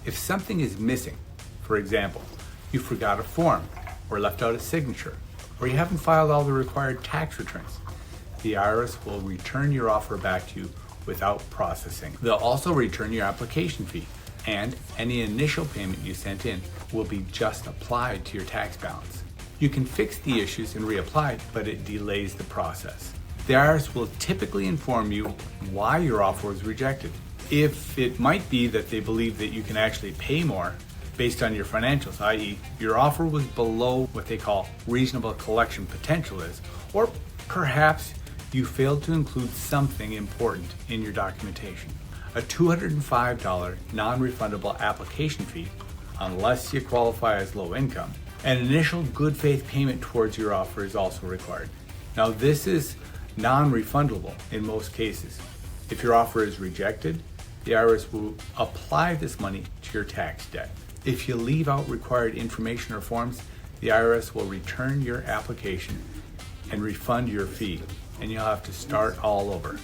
If something is missing, for example, you forgot a form or left out a signature, or you haven't filed all the required tax returns, the IRS will return your offer back to you without processing. They'll also return your application fee, and any initial payment you sent in will be just applied to your tax balance. You can fix the issues and reapply, but it delays the process. The IRS will typically inform you why your offer was rejected. If it might be that they believe that you can actually pay more based on your financials, i.e. your offer was below what they call reasonable collection potential is, or perhaps you failed to include something important in your documentation. A $205 non-refundable application fee, unless you qualify as low income, an initial good faith payment towards your offer is also required. Now this is non-refundable in most cases. If your offer is rejected, the IRS will apply this money to your tax debt. If you leave out required information or forms, the IRS will return your application and refund your fee, and you'll have to start all over.